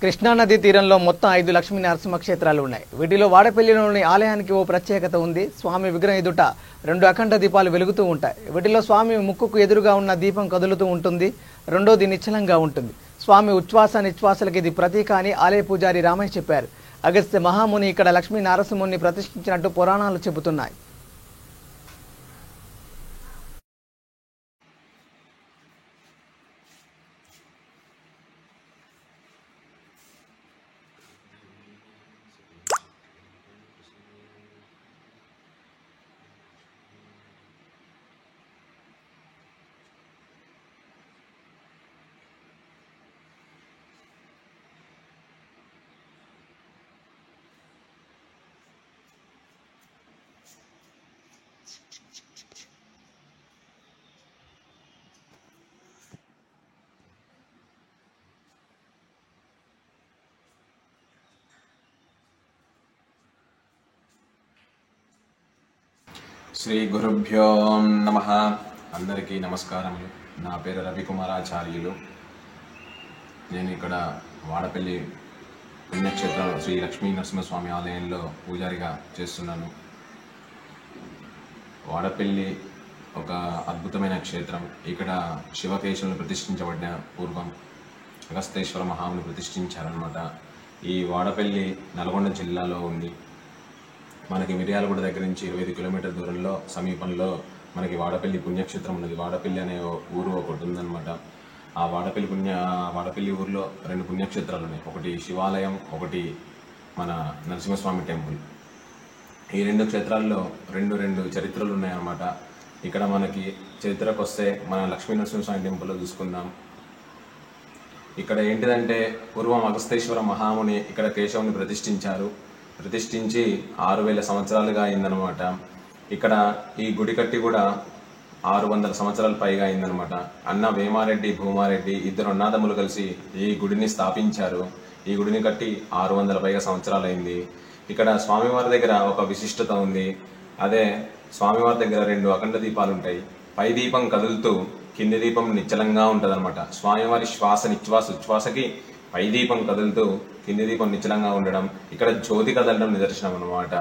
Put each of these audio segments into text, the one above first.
కృష్ణానది తీరంలో మొత్తం 5 లక్ష్మీ నరసింహ క్షేత్రాలు ఉన్నాయి. వీటిలో వాడపల్లిలోని ఆలయానికి ఓ ప్రత్యేకత ఉంది. స్వామి విగ్రహం ఎదుట 2 అఖండ దీపాలు వెలుగుతూ ఉంటాయి. వీటిలో స్వామి ముక్కుకు ఎదురుగా ఉన్న దీపం కదులుతూ ఉంటుంది. రెండోది నిశ్చలంగా ఉంటుంది. స్వామి ఉచ్ఛ్వాస నిశ్వాసలకు ఇది ప్రతీక అని ఆలయ పూజారి రామయ్య చెప్పారు. అగస్త్య మహాముని ఇక్కడ లక్ష్మీ నరసింహుని ప్రతిష్ఠించినట్టు పురాణాలు చెబుతున్నాయి. శ్రీ గురుభ్యో నమః. అందరికీ నమస్కారములు. నా పేరు రవికుమారాచార్యులు. నేను ఇక్కడ వాడపల్లి పుణ్యక్షేత్రం శ్రీ లక్ష్మీ నరసింహస్వామి ఆలయంలో పూజారిగా చేస్తున్నాను. వాడపల్లి ఒక అద్భుతమైన క్షేత్రం. ఇక్కడ శివకేశవులను ప్రతిష్ఠించబడిన పూర్వం అగస్తేశ్వర మహాముని ప్రతిష్ఠించారనమాట. ఈ వాడపల్లి నల్గొండ జిల్లాలో ఉంది. మనకి మిర్యాలగూడ దగ్గర నుంచి 25 కిలోమీటర్ల దూరంలో సమీపంలో మనకి వాడపల్లి పుణ్యక్షేత్రం ఉన్నది. వాడపల్లి అనే ఊరు ఒకటి ఉందన్నమాట. ఆ వాడపల్లి ఊరిలో 2 పుణ్యక్షేత్రాలు ఉన్నాయి. ఒకటి శివాలయం, ఒకటి మన నరసింహస్వామి టెంపుల్. ఈ 2 క్షేత్రాల్లో రెండు చరిత్రలు ఉన్నాయన్నమాట. ఇక్కడ మనకి చరిత్రకు వస్తే మన లక్ష్మీ నరసింహస్వామి టెంపుల్లో చూసుకుందాం. ఇక్కడ ఏంటిదంటే పూర్వం అగస్తేశ్వర మహాముని ఇక్కడ కేశవుని ప్రతిష్ఠించి 6000 సంవత్సరాలుగా అయిందనమాట. ఇక్కడ ఈ గుడి కట్టి కూడా 600 సంవత్సరాలు పైగా అయిందనమాట. అన్న వేమారెడ్డి, భూమారెడ్డి ఇద్దరు అన్నదమ్ములు కలిసి ఈ గుడిని స్థాపించారు. ఈ గుడిని కట్టి 600 పైగా సంవత్సరాలు అయింది. ఇక్కడ స్వామివారి దగ్గర ఒక విశిష్టత ఉంది. అదే స్వామివారి దగ్గర 2 అఖండ దీపాలు ఉంటాయి. పై దీపం కదులుతూ కింది దీపం నిశ్చలంగా ఉంటుంది అనమాట. స్వామివారి శ్వాస ఉచ్ఛ్వాసకి పై దీపం కదులుతూ కింది దీపం నిశ్చలంగా ఉండడం, ఇక్కడ జ్యోతి కదలడం నిదర్శనం అన్నమాట.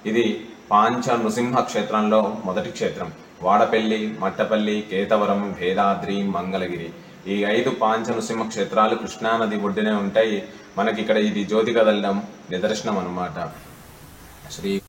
ఇది పాంచ నృసింహ క్షేత్రంలో మొదటి క్షేత్రం. వాడపల్లి, మట్టపల్లి, కేతవరం, భేదాద్రి, మంగళగిరి ఈ 5 పాంచ నృసింహ క్షేత్రాలు కృష్ణానది ఒడ్డునే ఉంటాయి. మనకి ఇక్కడ ఇది జ్యోతి కదలడం నిదర్శనం అన్నమాట. శ్రీ